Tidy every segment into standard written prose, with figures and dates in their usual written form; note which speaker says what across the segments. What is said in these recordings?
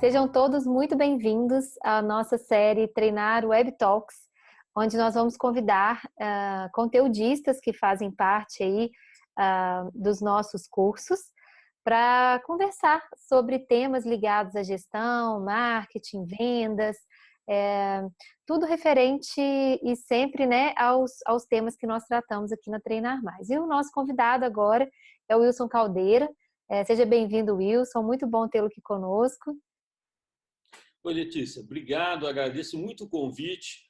Speaker 1: Sejam todos muito bem-vindos à nossa série Treinar Web Talks, onde nós vamos convidar conteudistas que fazem parte aí dos nossos cursos para conversar sobre temas ligados à gestão, marketing, vendas, tudo referente e sempre, né, aos temas que nós tratamos aqui na Treinar Mais. E o nosso convidado agora é o Wilson Caldeira. Seja bem-vindo, Wilson, muito bom tê-lo aqui conosco.
Speaker 2: Oi, Letícia, obrigado, agradeço muito o convite.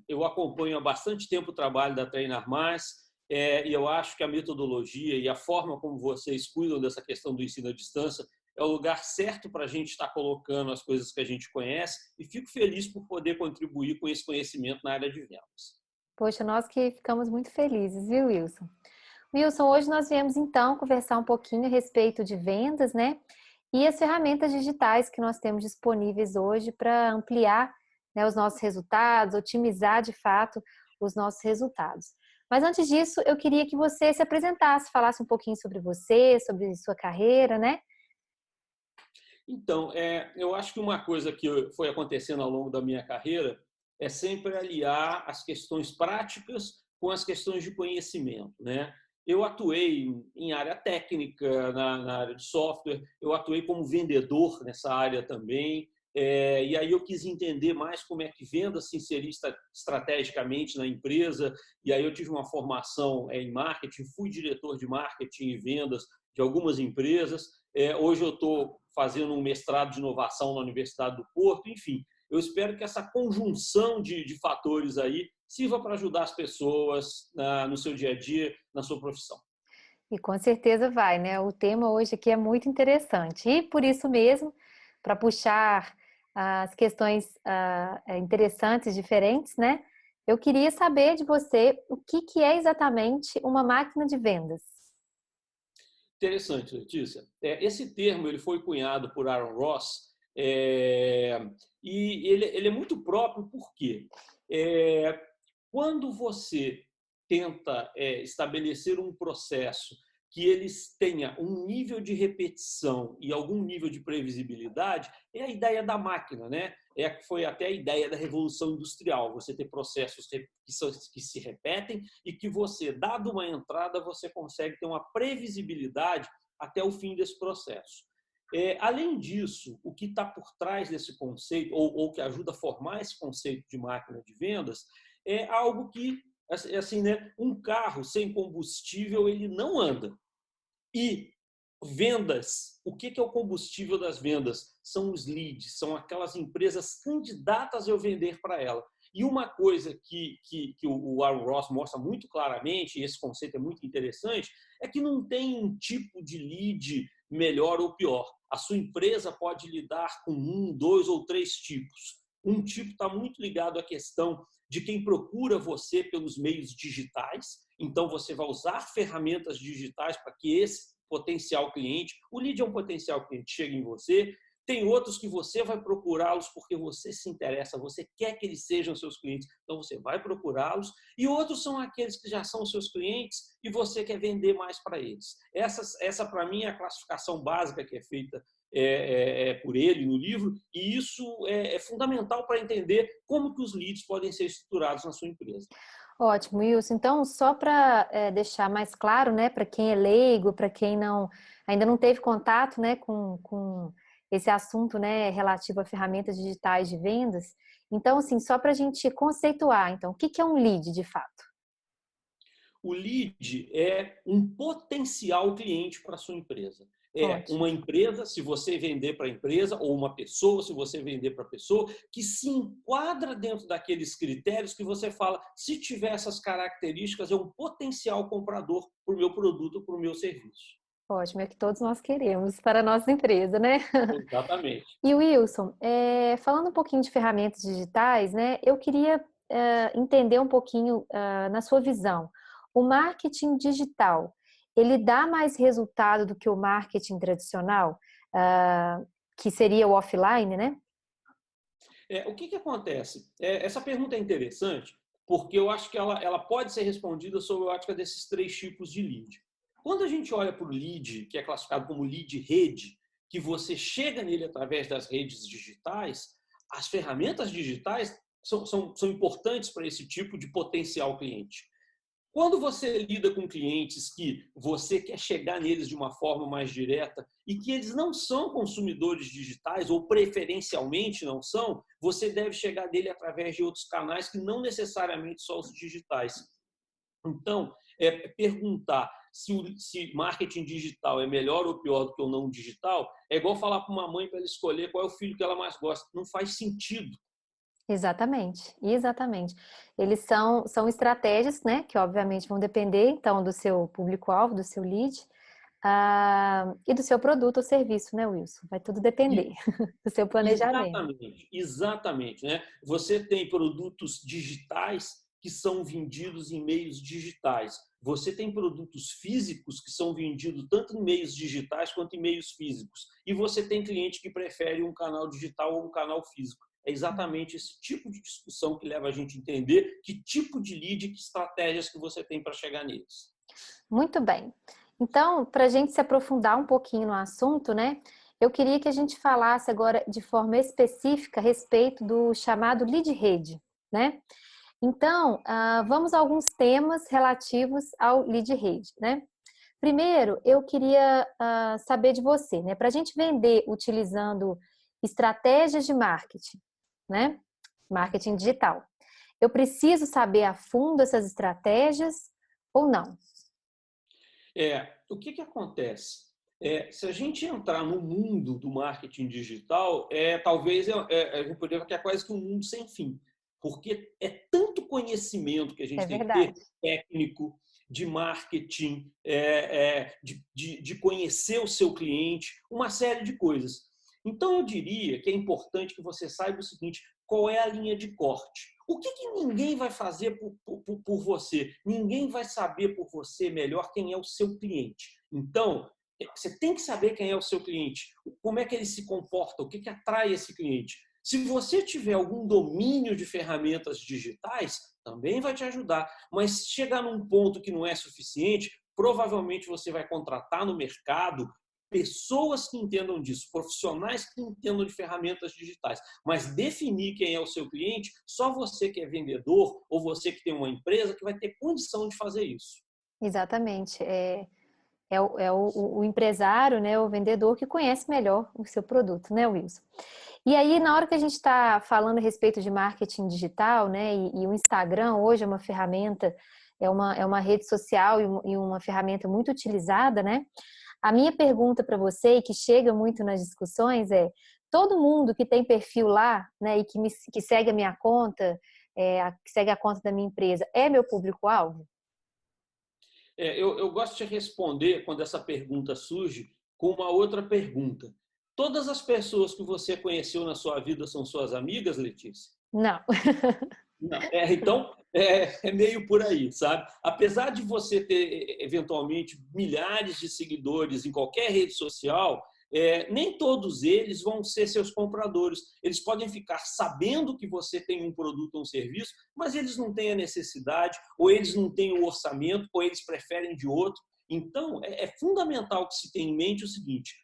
Speaker 2: Eu acompanho há bastante tempo o trabalho da Treinar Mais e eu acho que a metodologia e a forma como vocês cuidam dessa questão do ensino à distância é o lugar certo para a gente estar colocando as coisas que a gente conhece e fico feliz por poder contribuir com esse conhecimento na área de vendas.
Speaker 1: Poxa, nós que ficamos muito felizes, viu, Wilson? Wilson, hoje nós viemos então conversar um pouquinho a respeito de vendas, né? E as ferramentas digitais que nós temos disponíveis hoje para ampliar, né, os nossos resultados, otimizar de fato os nossos resultados. Mas antes disso, eu queria que você se apresentasse, falasse um pouquinho sobre você, sobre sua carreira, né?
Speaker 2: Então, eu acho que uma coisa que foi acontecendo ao longo da minha carreira é sempre aliar as questões práticas com as questões de conhecimento, né? Eu atuei em área técnica, na área de software, eu atuei como vendedor nessa área também, e aí eu quis entender mais como é que vendas se inserir estrategicamente na empresa, e aí eu tive uma formação em marketing, fui diretor de marketing e vendas de algumas empresas. Hoje eu estou fazendo um mestrado de inovação na Universidade do Porto, enfim. Eu espero que essa conjunção de fatores aí sirva para ajudar as pessoas no seu dia a dia, na sua profissão.
Speaker 1: E com certeza vai, né? O tema hoje aqui é muito interessante. E por isso mesmo, para puxar as questões interessantes, diferentes, né? Eu queria saber de você o que é exatamente uma máquina de vendas.
Speaker 2: Interessante, Letícia. Esse termo ele foi cunhado por Aaron Ross e ele é muito próprio porque quando você tenta estabelecer um processo que eles tenha um nível de repetição e algum nível de previsibilidade, é a ideia da máquina, né? Foi até a ideia da Revolução Industrial, você ter processos que se repetem e que você, dado uma entrada, você consegue ter uma previsibilidade até o fim desse processo. Além disso, o que está por trás desse conceito, ou que ajuda a formar esse conceito de máquina de vendas, é algo que, assim, né, um carro sem combustível ele não anda. E vendas, o que é o combustível das vendas? São os leads, são aquelas empresas candidatas a eu vender para ela. E uma coisa que o Aaron Ross mostra muito claramente, e esse conceito é muito interessante, é que não tem um tipo de lead melhor ou pior. A sua empresa pode lidar com um, dois ou três tipos. Um tipo está muito ligado à questão de quem procura você pelos meios digitais. Então, você vai usar ferramentas digitais para que esse potencial cliente, o lead é um potencial cliente, chegue em você. Tem outros que você vai procurá-los porque você se interessa, você quer que eles sejam seus clientes, então você vai procurá-los. E outros são aqueles que já são seus clientes e você quer vender mais para eles. Essa para mim, é a classificação básica que é feita por ele no livro, e isso é fundamental para entender como que os leads podem ser estruturados na sua empresa.
Speaker 1: Ótimo, Wilson. Então, só para deixar mais claro, né, para quem é leigo, para quem ainda não teve contato, né, com esse assunto, né, relativo a ferramentas digitais de vendas. Então, assim, só para a gente conceituar, então, o que é um lead de fato?
Speaker 2: O lead é um potencial cliente para a sua empresa. É
Speaker 1: Ótimo.
Speaker 2: uma empresa, se você vender para a empresa, ou uma pessoa, se você vender para a pessoa, que se enquadra dentro daqueles critérios que você fala, se tiver essas características, é um potencial comprador para o meu produto, para o meu serviço.
Speaker 1: Ótimo, é o que todos nós queremos para a nossa empresa, né?
Speaker 2: Exatamente.
Speaker 1: E Wilson, falando um pouquinho de ferramentas digitais, né? Eu queria entender um pouquinho na sua visão. O marketing digital, ele dá mais resultado do que o marketing tradicional, que seria o offline, né?
Speaker 2: O que acontece? Essa pergunta é interessante porque eu acho que ela pode ser respondida sob a ótica desses três tipos de lead. Quando a gente olha para o lead, que é classificado como lead rede, que você chega nele através das redes digitais, as ferramentas digitais são importantes para esse tipo de potencial cliente. Quando você lida com clientes que você quer chegar neles de uma forma mais direta e que eles não são consumidores digitais ou preferencialmente não são, você deve chegar nele através de outros canais que não necessariamente só os digitais. Então, perguntar se marketing digital é melhor ou pior do que o não digital é igual falar para uma mãe para ela escolher qual é o filho que ela mais gosta. Não faz sentido.
Speaker 1: Exatamente, exatamente. Eles são estratégias, né, que obviamente vão depender, então, do seu público-alvo, do seu lead, e do seu produto ou serviço, né, Wilson? Vai tudo depender do seu planejamento.
Speaker 2: Exatamente, exatamente, né? Você tem produtos digitais que são vendidos em meios digitais. Você tem produtos físicos que são vendidos tanto em meios digitais quanto em meios físicos. E você tem cliente que prefere um canal digital ou um canal físico. É exatamente esse tipo de discussão que leva a gente a entender que tipo de lead, que estratégias que você tem para chegar neles.
Speaker 1: Muito bem. Então, para a gente se aprofundar um pouquinho no assunto, né? Eu queria que a gente falasse agora de forma específica a respeito do chamado lead rede, né? Então, vamos a alguns temas relativos ao lead rede, né? Primeiro, eu queria saber de você, né? Para a gente vender utilizando estratégias de marketing, né? Marketing digital. Eu preciso saber a fundo essas estratégias ou não?
Speaker 2: O que acontece? Se a gente entrar no mundo do marketing digital, talvez a gente poderia falar que é quase que um mundo sem fim, porque é tanto conhecimento que a
Speaker 1: É
Speaker 2: gente tem que ter,
Speaker 1: verdade.
Speaker 2: técnico, de marketing, de conhecer o seu cliente, uma série de coisas. Então, eu diria que é importante que você saiba o seguinte: qual é a linha de corte? O que ninguém vai fazer por você? Ninguém vai saber por você melhor quem é o seu cliente. Então, você tem que saber quem é o seu cliente, como é que ele se comporta, o que atrai esse cliente. Se você tiver algum domínio de ferramentas digitais, também vai te ajudar. Mas se chegar num ponto que não é suficiente, provavelmente você vai contratar no mercado pessoas que entendam disso, profissionais que entendam de ferramentas digitais. Mas definir quem é o seu cliente, só você que é vendedor ou você que tem uma empresa que vai ter condição de fazer isso.
Speaker 1: Exatamente. O empresário, né, o vendedor que conhece melhor o seu produto, né, Wilson? E aí, na hora que a gente está falando a respeito de marketing digital, né, e o Instagram hoje é uma ferramenta, é uma rede social e uma ferramenta muito utilizada, né? A minha pergunta para você, e que chega muito nas discussões, todo mundo que tem perfil lá, né, e que segue a minha conta, que segue a conta da minha empresa, é meu público-alvo?
Speaker 2: Eu gosto de responder, quando essa pergunta surge, com uma outra pergunta. Todas as pessoas que você conheceu na sua vida são suas amigas, Letícia?
Speaker 1: Não.
Speaker 2: Não. Então, é meio por aí, sabe? Apesar de você ter, eventualmente, milhares de seguidores em qualquer rede social, nem todos eles vão ser seus compradores. Eles podem ficar sabendo que você tem um produto ou um serviço, mas eles não têm a necessidade, ou eles não têm o orçamento, ou eles preferem de outro. Então, é fundamental que se tenha em mente o seguinte: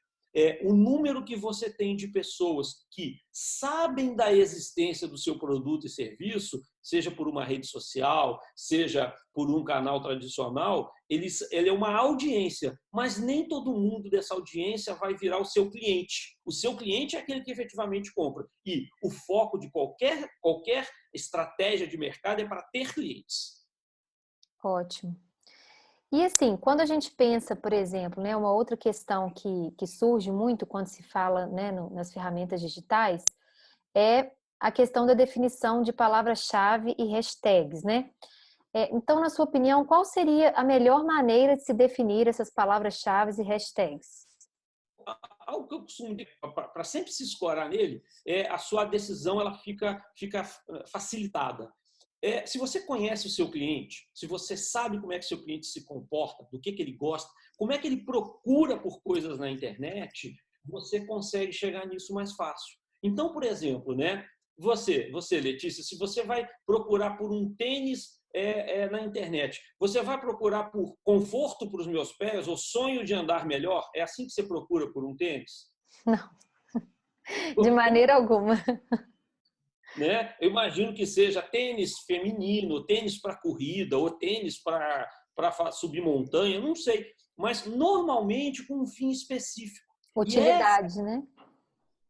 Speaker 2: o número que você tem de pessoas que sabem da existência do seu produto e serviço, seja por uma rede social, seja por um canal tradicional, ele é uma audiência, mas nem todo mundo dessa audiência vai virar o seu cliente. O seu cliente é aquele que efetivamente compra. E o foco de qualquer estratégia de mercado é para ter clientes.
Speaker 1: Ótimo. E assim, quando a gente pensa, por exemplo, né, uma outra questão que surge muito quando se fala, né, nas ferramentas digitais é a questão da definição de palavra-chave e hashtags, né? Então, na sua opinião, qual seria a melhor maneira de se definir essas palavras-chave e hashtags?
Speaker 2: Algo que eu costumo dizer, para sempre se escorar nele, a sua decisão ela fica facilitada. Se você conhece o seu cliente, se você sabe como é que seu cliente se comporta, do que ele gosta, como é que ele procura por coisas na internet, você consegue chegar nisso mais fácil. Então, por exemplo, né, você, Letícia, se você vai procurar por um tênis na internet, você vai procurar por conforto para os meus pés ou sonho de andar melhor? É assim que você procura por um tênis?
Speaker 1: Não, de maneira alguma.
Speaker 2: Né? Eu imagino que seja tênis feminino, tênis para corrida, ou tênis para subir montanha, não sei. Mas normalmente com um fim específico. E essa,
Speaker 1: Utilidade, né?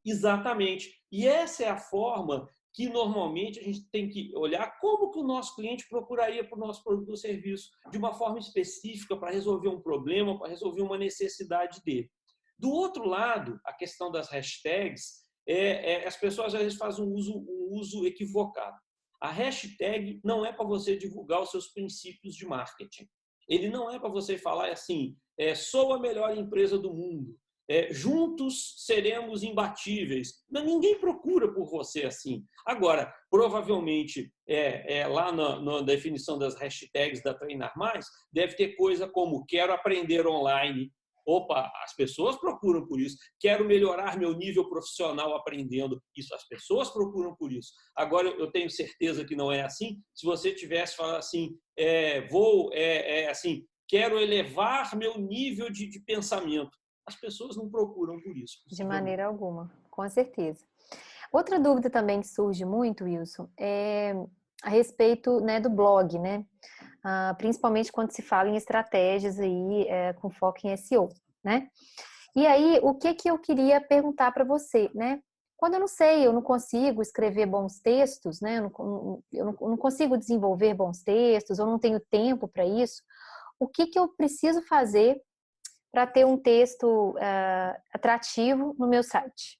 Speaker 2: exatamente. E essa é a forma que normalmente a gente tem que olhar como que o nosso cliente procuraria para o nosso produto ou serviço, de uma forma específica para resolver um problema, para resolver uma necessidade dele. Do outro lado, a questão das hashtags, as pessoas às vezes fazem um uso equivocado. A hashtag não é para você divulgar os seus princípios de marketing. Ele não é para você falar assim, sou a melhor empresa do mundo, juntos seremos imbatíveis. Não, ninguém procura por você assim. Agora, provavelmente, lá na definição das hashtags da Treinar Mais, deve ter coisa como quero aprender online. Opa, as pessoas procuram por isso. Quero melhorar meu nível profissional aprendendo. Isso, as pessoas procuram por isso. Agora, eu tenho certeza que não é assim. Se você tivesse falado assim, assim, quero elevar meu nível de pensamento. As pessoas não procuram por isso.
Speaker 1: De maneira alguma, com certeza. Outra dúvida também que surge muito, Wilson, é a respeito, né, do blog, né? Principalmente quando se fala em estratégias aí, com foco em SEO, né? E aí, o que eu queria perguntar para você, né? Quando eu não sei, eu não consigo escrever bons textos, né? Eu não consigo desenvolver bons textos, eu não tenho tempo para isso. O que eu preciso fazer para ter um texto atrativo no meu site?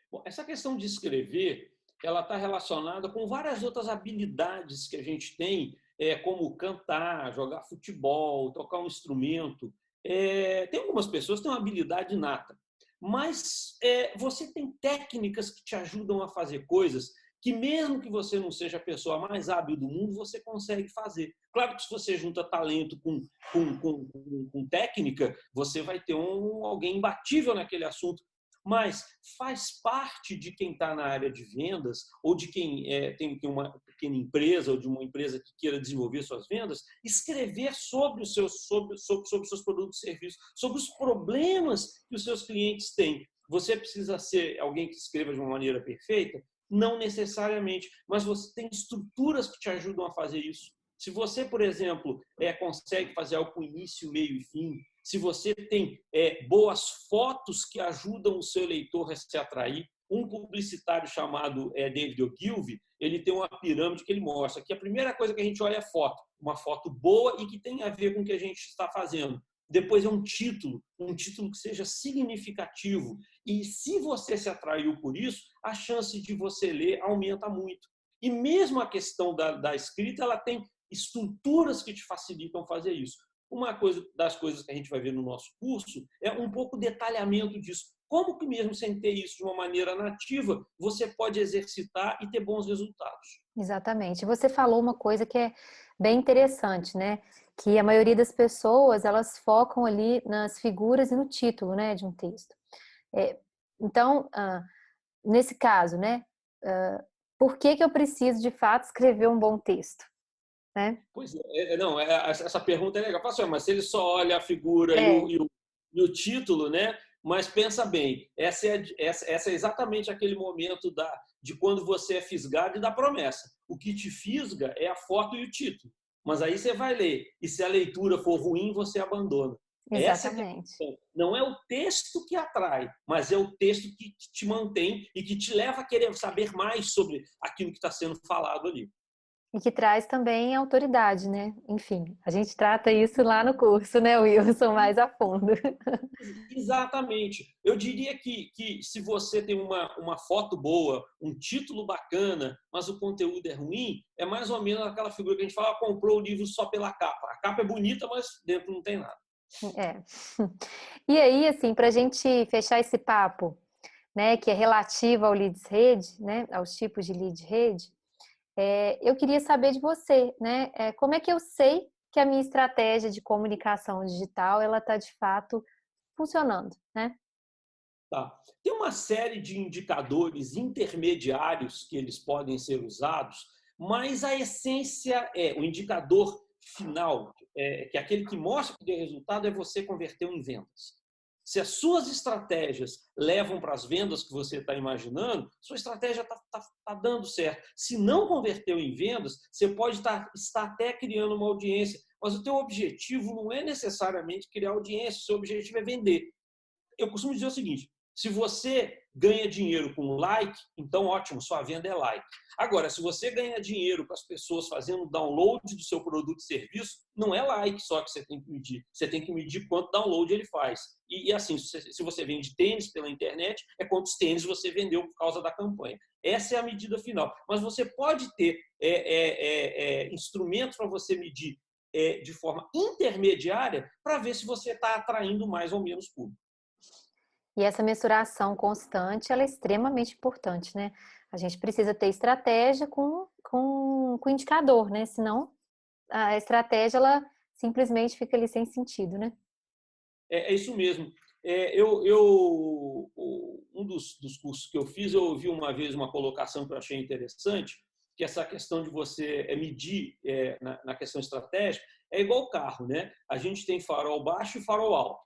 Speaker 2: Bom, essa questão de escrever, ela está relacionada com várias outras habilidades que a gente tem, como cantar, jogar futebol, tocar um instrumento. Tem algumas pessoas que têm uma habilidade inata, mas você tem técnicas que te ajudam a fazer coisas que mesmo que você não seja a pessoa mais hábil do mundo, você consegue fazer. Claro que se você junta talento com técnica, você vai ter alguém imbatível naquele assunto, mas faz parte de quem está na área de vendas ou de quem tem uma pequena empresa ou de uma empresa que queira desenvolver suas vendas, escrever sobre os seus produtos e serviços, sobre os problemas que os seus clientes têm. Você precisa ser alguém que escreva de uma maneira perfeita? Não necessariamente, mas você tem estruturas que te ajudam a fazer isso. Se você, por exemplo, consegue fazer algo com início, meio e fim, se você tem boas fotos que ajudam o seu leitor a se atrair, um publicitário chamado David Ogilvy, ele tem uma pirâmide que ele mostra que a primeira coisa que a gente olha é foto, uma foto boa e que tem a ver com o que a gente está fazendo. Depois é um título que seja significativo. E se você se atraiu por isso, a chance de você ler aumenta muito. E mesmo a questão da escrita, ela tem estruturas que te facilitam fazer isso. Uma das coisas que a gente vai ver no nosso curso é um pouco o detalhamento disso. Como que mesmo sem ter isso de uma maneira nativa, você pode exercitar e ter bons resultados.
Speaker 1: Exatamente. Você falou uma coisa que é bem interessante, né? Que a maioria das pessoas, elas focam ali nas figuras e no título, né, de um texto. Então, nesse caso, né, por que eu preciso, de fato, escrever um bom texto? Né?
Speaker 2: Pois não, essa pergunta é legal. Mas se ele só olha a figura e o título, né? Mas pensa bem, essa é exatamente aquele momento de quando você é fisgado e dá promessa. O que te fisga é a foto e o título. Mas aí você vai ler, e se a leitura for ruim, você abandona.
Speaker 1: Exatamente.
Speaker 2: Não é o texto que atrai, mas é o texto que te mantém e que te leva a querer saber mais sobre aquilo que está sendo falado ali.
Speaker 1: E que traz também autoridade, né? Enfim, a gente trata isso lá no curso, né, Wilson, mais a fundo.
Speaker 2: Exatamente. Eu diria que se você tem uma foto boa, um título bacana, mas o conteúdo é ruim, é mais ou menos aquela figura que a gente fala, comprou o livro só pela capa. A capa é bonita, mas dentro não tem nada.
Speaker 1: E aí, assim, para a gente fechar esse papo, né, que é relativo ao leads rede, né, aos tipos de lead rede, eu queria saber de você, né, como é que eu sei que a minha estratégia de comunicação digital, ela está de fato funcionando, né?
Speaker 2: Tá. Tem uma série de indicadores intermediários que eles podem ser usados, mas a essência o indicador final, que é aquele que mostra que deu resultado, é você converter em vendas. Se as suas estratégias levam para as vendas que você está imaginando, sua estratégia está dando certo. Se não converteu em vendas, você pode estar até criando uma audiência, mas o teu objetivo não é necessariamente criar audiência, o seu objetivo é vender. Eu costumo dizer o seguinte, se você ganha dinheiro com like, então ótimo, sua venda é like. Agora, se você ganha dinheiro com as pessoas fazendo download do seu produto e serviço, não é like só que você tem que medir. Você tem que medir quanto download ele faz. E assim, se você vende tênis pela internet, é quantos tênis você vendeu por causa da campanha. Essa é a medida final. Mas você pode ter instrumentos para você medir de forma intermediária para ver se você está atraindo mais ou menos público.
Speaker 1: E essa mensuração constante, ela é extremamente importante, né? A gente precisa ter estratégia com indicador, né? Senão a estratégia, ela simplesmente fica ali sem sentido, né?
Speaker 2: É isso mesmo. Um dos cursos que eu fiz, eu ouvi uma vez uma colocação que eu achei interessante, que essa questão de você medir na questão estratégica é igual carro, né? A gente tem farol baixo e farol alto.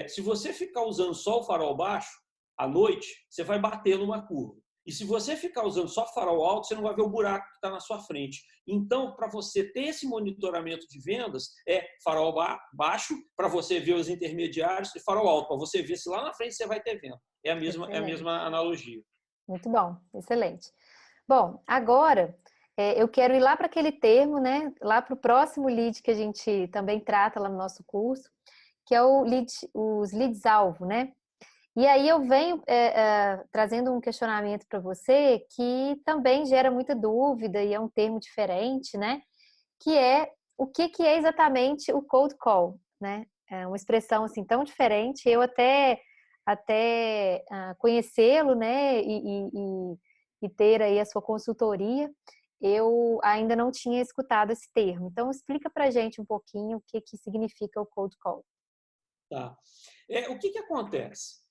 Speaker 2: Se você ficar usando só o farol baixo, à noite, você vai bater numa curva. E se você ficar usando só farol alto, você não vai ver o buraco que está na sua frente. Então, para você ter esse monitoramento de vendas, é farol baixo, para você ver os intermediários, e farol alto, para você ver se lá na frente você vai ter venda. É a mesma analogia.
Speaker 1: Muito bom, excelente. Bom, agora eu quero ir lá para aquele termo, né? Lá para o próximo lead que a gente também trata lá no nosso curso, que é os leads-alvo, né? E aí eu venho trazendo um questionamento para você que também gera muita dúvida e é um termo diferente, né? Que é o que é exatamente o cold call, né? É uma expressão assim tão diferente. Eu até conhecê-lo, né? E ter aí a sua consultoria, eu ainda não tinha escutado esse termo. Então explica para gente um pouquinho o que significa o cold call.
Speaker 2: Tá. O que acontece?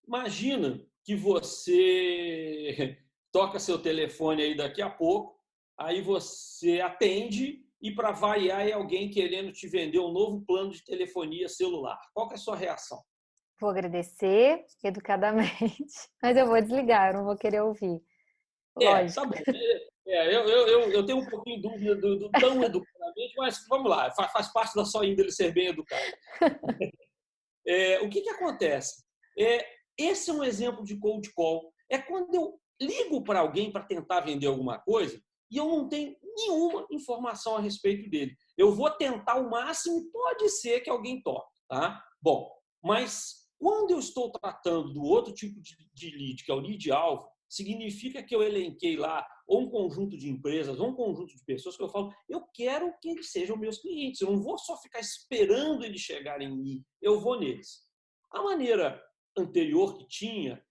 Speaker 2: Imagina que você toca seu telefone aí daqui a pouco, aí você atende e para variar é alguém querendo te vender um novo plano de telefonia celular. Qual que é a sua reação?
Speaker 1: Vou agradecer educadamente, mas eu vou desligar, eu não vou querer ouvir.
Speaker 2: Tá
Speaker 1: Lógico.
Speaker 2: bom. Eu tenho um pouquinho de dúvida do tão educadamente, mas vamos lá, faz parte da sua índole ser bem educado. O que acontece? Esse é um exemplo de cold call. É quando eu ligo para alguém para tentar vender alguma coisa e eu não tenho nenhuma informação a respeito dele. Eu vou tentar o máximo, pode ser que alguém toque, tá? Bom, mas quando eu estou tratando do outro tipo de lead, que é o lead-alvo, significa que eu elenquei lá ou um conjunto de empresas, ou um conjunto de pessoas que eu falo, eu quero que eles sejam meus clientes, eu não vou só ficar esperando eles chegarem em mim, eu vou neles. A maneira anterior que tinha,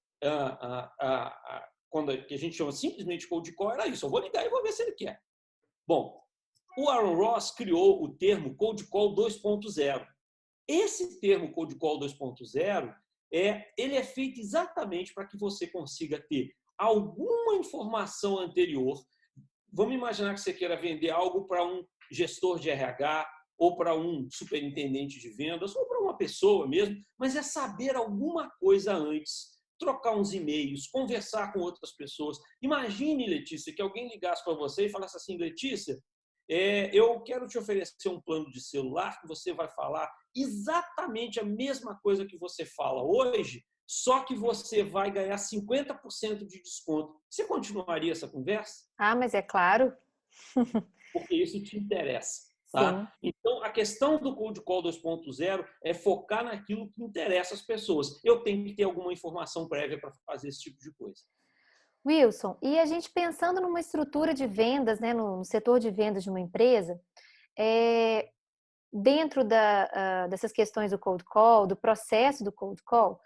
Speaker 2: que a gente chama simplesmente cold call, era isso, eu vou ligar e vou ver se ele quer. Bom, o Aaron Ross criou o termo cold call 2.0. Esse termo cold call 2.0, ele é feito exatamente para que você consiga ter alguma informação anterior. Vamos imaginar que você queira vender algo para um gestor de RH, ou para um superintendente de vendas, ou para uma pessoa mesmo, mas é saber alguma coisa antes, trocar uns e-mails, conversar com outras pessoas. Imagine, Letícia, que alguém ligasse para você e falasse assim, Letícia, eu quero te oferecer um plano de celular que você vai falar exatamente a mesma coisa que você fala hoje, só que você vai ganhar 50% de desconto. Você continuaria essa conversa?
Speaker 1: Ah, mas é claro.
Speaker 2: Porque isso te interessa.
Speaker 1: Sim.
Speaker 2: Tá? Então, a questão do Cold Call 2.0 é focar naquilo que interessa as pessoas. Eu tenho que ter alguma informação prévia para fazer esse tipo de coisa.
Speaker 1: Wilson, e a gente pensando numa estrutura de vendas, né, no setor de vendas de uma empresa, dentro dessas questões do cold call, do processo do cold call,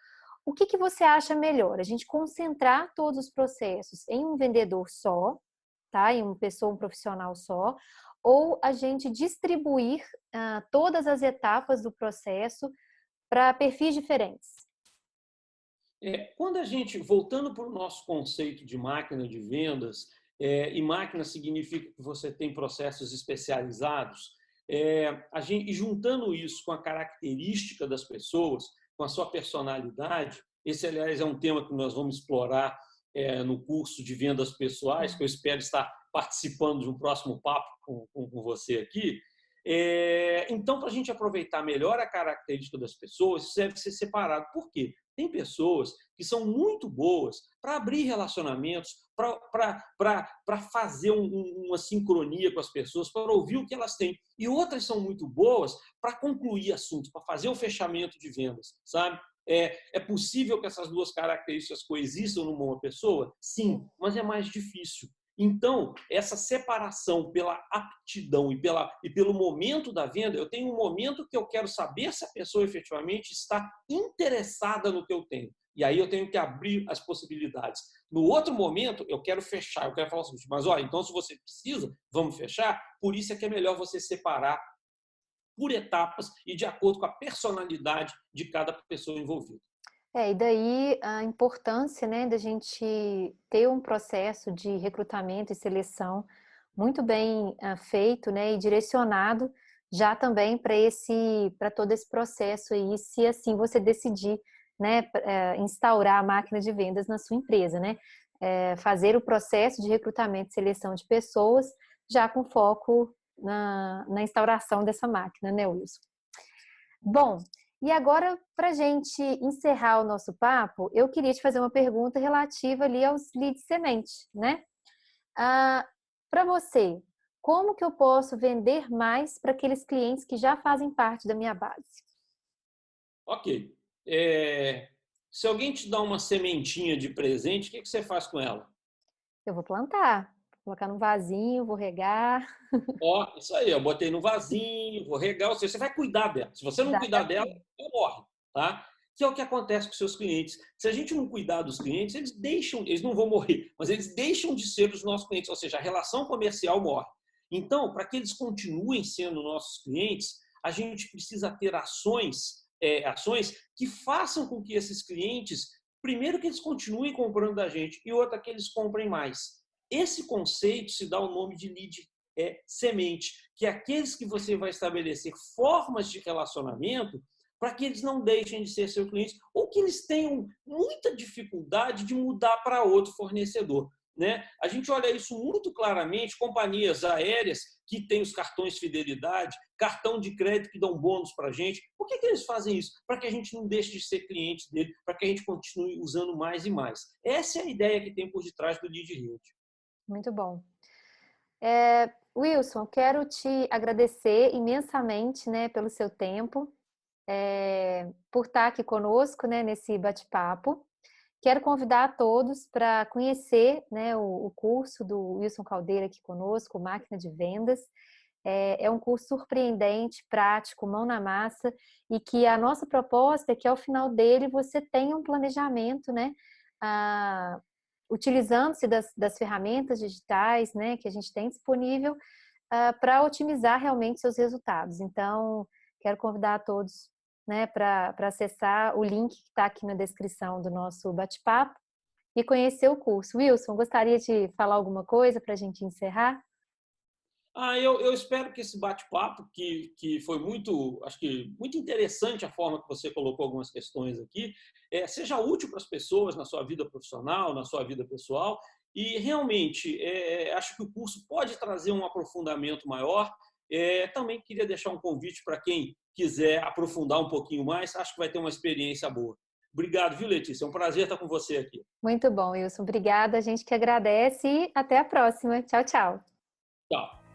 Speaker 1: o que você acha melhor? A gente concentrar todos os processos em um vendedor só, tá? Em uma pessoa, um profissional só, ou a gente distribuir todas as etapas do processo para perfis diferentes?
Speaker 2: Quando a gente, voltando para o nosso conceito de máquina de vendas, e máquina significa que você tem processos especializados, E juntando isso com a característica das pessoas, com a sua personalidade, esse, aliás, é um tema que nós vamos explorar no curso de vendas pessoais, que eu espero estar participando de um próximo papo com você aqui. Então, para a gente aproveitar melhor a característica das pessoas, isso deve ser separado. Por quê? Tem pessoas que são muito boas para abrir relacionamentos, para fazer uma sincronia com as pessoas, para ouvir o que elas têm. E outras são muito boas para concluir assuntos, para fazer o fechamento de vendas, sabe? É possível que essas duas características coexistam numa pessoa? Sim, mas é mais difícil. Então, essa separação pela aptidão e pelo momento da venda, eu tenho um momento que eu quero saber se a pessoa efetivamente está interessada no que eu tenho. E aí eu tenho que abrir as possibilidades. No outro momento, eu quero fechar, eu quero falar o seguinte, mas olha, então se você precisa, vamos fechar? Por isso é que é melhor você separar por etapas e de acordo com a personalidade de cada pessoa envolvida.
Speaker 1: E daí a importância, né, da gente ter um processo de recrutamento e seleção muito bem feito, né, e direcionado já também para todo esse processo aí, se assim você decidir, né, instaurar a máquina de vendas na sua empresa, né, fazer o processo de recrutamento e seleção de pessoas já com foco na instauração dessa máquina, né, Wilson? Bom, e agora, para a gente encerrar o nosso papo, eu queria te fazer uma pergunta relativa ali aos leads semente, né? Para você, como que eu posso vender mais para aqueles clientes que já fazem parte da minha base?
Speaker 2: Ok. Se alguém te dá uma sementinha de presente, o que você faz com ela?
Speaker 1: Eu vou plantar, vou colocar num vasinho, vou regar.
Speaker 2: Isso aí, eu botei no vasinho, vou regar, ou seja, você vai cuidar dela. Se você não cuidar dela,
Speaker 1: Exatamente.
Speaker 2: ela morre, tá? Que é o que acontece com seus clientes. Se a gente não cuidar dos clientes, eles não vão morrer, mas eles deixam de ser os nossos clientes, ou seja, a relação comercial morre. Então, para que eles continuem sendo nossos clientes, a gente precisa ter ações que façam com que esses clientes, primeiro que eles continuem comprando da gente e outra que eles comprem mais. Esse conceito se dá o nome de lead semente, que é aqueles que você vai estabelecer formas de relacionamento para que eles não deixem de ser seus clientes ou que eles tenham muita dificuldade de mudar para outro fornecedor. Né? A gente olha isso muito claramente, companhias aéreas que têm os cartões de fidelidade, cartão de crédito que dão bônus para a gente. Por que eles fazem isso? Para que a gente não deixe de ser cliente dele, para que a gente continue usando mais e mais. Essa é a ideia que tem por detrás do Lead Rede.
Speaker 1: Muito bom. Wilson, quero te agradecer imensamente, né, pelo seu tempo, por estar aqui conosco, né, nesse bate-papo. Quero convidar a todos para conhecer, né, o curso do Wilson Caldeira aqui conosco, Máquina de Vendas. É um curso surpreendente, prático, mão na massa, e que a nossa proposta é que ao final dele você tenha um planejamento, né, utilizando-se das ferramentas digitais, né, que a gente tem disponível para otimizar realmente seus resultados. Então, quero convidar a todos, né, para acessar o link que está aqui na descrição do nosso bate-papo e conhecer o curso. Wilson, gostaria de falar alguma coisa para a gente encerrar?
Speaker 2: Eu espero que esse bate-papo, que foi acho que muito interessante a forma que você colocou algumas questões aqui, seja útil para as pessoas na sua vida profissional, na sua vida pessoal. E realmente, acho que o curso pode trazer um aprofundamento maior. Também queria deixar um convite para quem quiser aprofundar um pouquinho mais, acho que vai ter uma experiência boa. Obrigado, viu, Letícia? É um prazer estar com você aqui.
Speaker 1: Muito bom, Wilson. Obrigada. A gente que agradece e até a próxima. Tchau, tchau.
Speaker 2: Tchau.